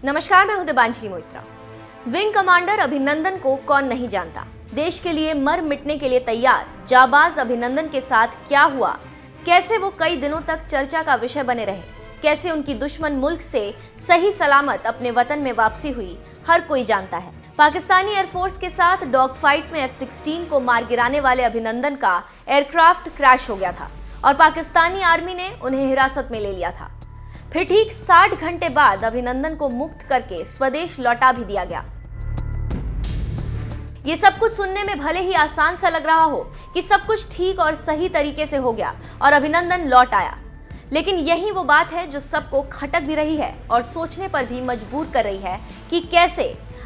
नमस्कार, मैं हूं दिबांजलि मोइत्रा। विंग कमांडर अभिनंदन को कौन नहीं जानता। देश के लिए मर मिटने के लिए तैयार जाबाज अभिनंदन के साथ क्या हुआ, कैसे वो कई दिनों तक चर्चा का विषय बने रहे, कैसे उनकी दुश्मन मुल्क से सही सलामत अपने वतन में वापसी हुई, हर कोई जानता है। पाकिस्तानी एयरफोर्स के साथ डॉग फाइट में F-16 को मार गिराने वाले अभिनंदन का एयरक्राफ्ट क्रैश हो गया था और पाकिस्तानी आर्मी ने उन्हें हिरासत में ले लिया था। फिर ठीक 60 घंटे बाद अभिनंदन को मुक्त करके स्वदेश लौटा भी दिया गया। ये सब कुछ सुनने में भले ही आसान सा लग रहा हो कि सब कुछ ठीक और सही तरीके से हो गया और अभिनंदन लौट आया, लेकिन यही वो बात है जो सबको खटक भी रही है और सोचने पर भी मजबूर कर रही है कि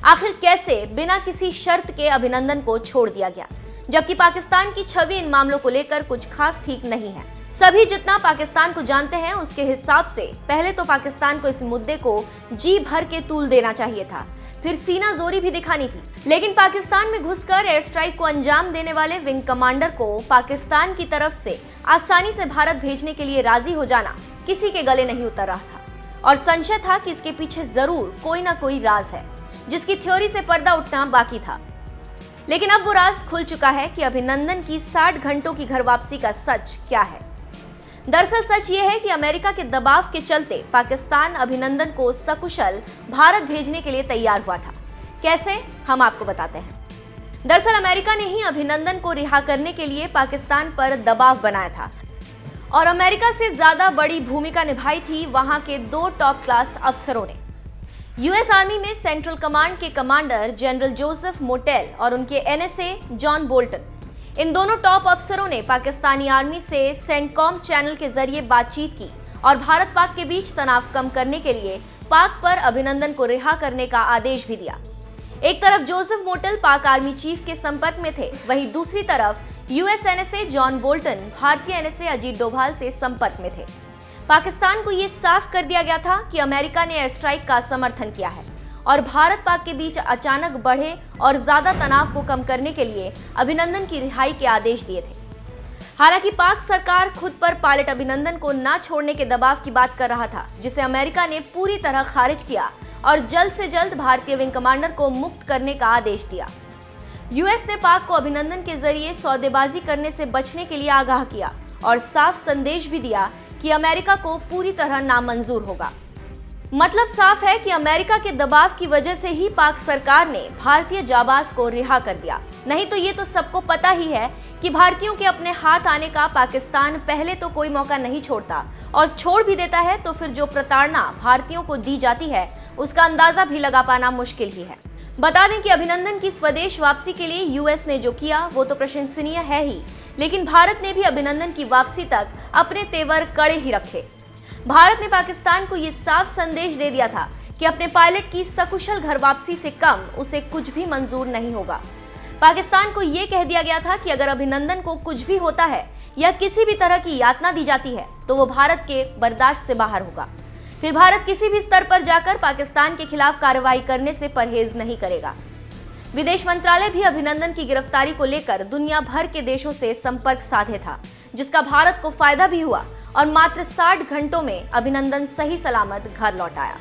आखिर कैसे बिना किसी शर्त के अभिनंदन को छोड़ दिया गया, जबकि पाकिस्तान की छवि इन मामलों को लेकर कुछ खास ठीक नहीं है। सभी जितना पाकिस्तान को जानते हैं उसके हिसाब से पहले तो पाकिस्तान को इस मुद्दे को जी भर के तूल देना चाहिए था, फिर सीना जोरी भी दिखानी थी। लेकिन पाकिस्तान में घुसकर एयर स्ट्राइक को अंजाम देने वाले विंग कमांडर को पाकिस्तान की तरफ से आसानी से भारत भेजने के लिए राजी हो जाना किसी के गले नहीं उतर रहा था और संशय था कि इसके पीछे जरूर कोई ना कोई राज है, जिसकी थ्योरी से पर्दा उठना बाकी था। लेकिन अब वो राज खुल चुका है कि अभिनंदन की 60 घंटों की घर वापसी का सच क्या है। दरअसल सच ये है कि अमेरिका के दबाव के चलते पाकिस्तान अभिनंदन को सकुशल भारत भेजने के लिए तैयार हुआ था। कैसे, हम आपको बताते हैं। दरअसल अमेरिका ने ही अभिनंदन को रिहा करने के लिए पाकिस्तान पर दबाव बनाया था और अमेरिका से ज्यादा बड़ी भूमिका निभाई थी वहां के 2 टॉप क्लास अफसरों ने। यूएस आर्मी में सेंट्रल कमांड के कमांडर जनरल जोसेफ मोटेल और उनके NSA जॉन बोल्टन, इन दोनों टॉप अफसरों ने पाकिस्तानी आर्मी से सेंटकॉम चैनल के जरिए बातचीत की और भारत पाक के बीच तनाव कम करने के लिए पाक पर अभिनंदन को रिहा करने का आदेश भी दिया। एक तरफ जोसेफ मोटेल पाक आर्मी चीफ के संपर्क में थे, वहीं दूसरी तरफ यूएस NSA जॉन बोल्टन भारतीय NSA अजीत डोभाल से संपर्क में थे। पाकिस्तान को यह साफ कर दिया गया था कि अमेरिका ने एयर स्ट्राइक का समर्थन किया है और भारत पाक के बीच अचानक बढ़े और ज्यादा तनाव को कम करने के लिए अभिनंदन की रिहाई के आदेश दिए थे। हालांकि पाक सरकार खुद पर पायलट अभिनंदन को ना छोड़ने के दबाव की बात कर रहा था, जिसे अमेरिका ने पूरी तरह खारिज किया और जल्द से जल्द भारतीय विंग कमांडर को मुक्त करने का आदेश दिया। यूएस ने पाक को अभिनंदन के जरिए सौदेबाजी करने से बचने के लिए आगाह किया और साफ संदेश भी दिया कि अमेरिका को पूरी तरह नामंजूर होगा। मतलब साफ है कि अमेरिका के दबाव की वजह से ही पाक सरकार ने भारतीय जाबाज को रिहा कर दिया। नहीं तो ये तो सबको पता ही है कि भारतीयों के अपने हाथ आने का पाकिस्तान पहले तो कोई मौका नहीं छोड़ता और छोड़ भी देता है तो फिर जो प्रताड़ना भारतीयों को दी जाती है उसका अंदाजा भी लगा पाना मुश्किल ही है। बता दें कि अभिनंदन की स्वदेश वापसी के लिए यूएस ने जो किया वो तो प्रशंसनीय है ही, लेकिन भारत ने भी अभिनंदन की वापसी तक अपने तेवर कड़े ही रखे। भारत ने पाकिस्तान को यह साफ संदेश दे दिया था कि अपने पायलट की सकुशल घर वापसी से कम उसे कुछ भी मंजूर नहीं होगा। पाकिस्तान को यह कह दिया गया था कि अगर अभिनंदन को कुछ भी होता है या किसी भी तरह की यातना दी जाती है तो वो भारत के बर्दाश्त से बाहर होगा। फिर भारत किसी भी स्तर पर जाकर पाकिस्तान के खिलाफ कार्रवाई करने से परहेज नहीं करेगा। विदेश मंत्रालय भी अभिनंदन की गिरफ्तारी को लेकर दुनिया भर के देशों से संपर्क साधे था, जिसका भारत को फायदा भी हुआ और मात्र 60 घंटों में अभिनंदन सही सलामत घर लौट आया।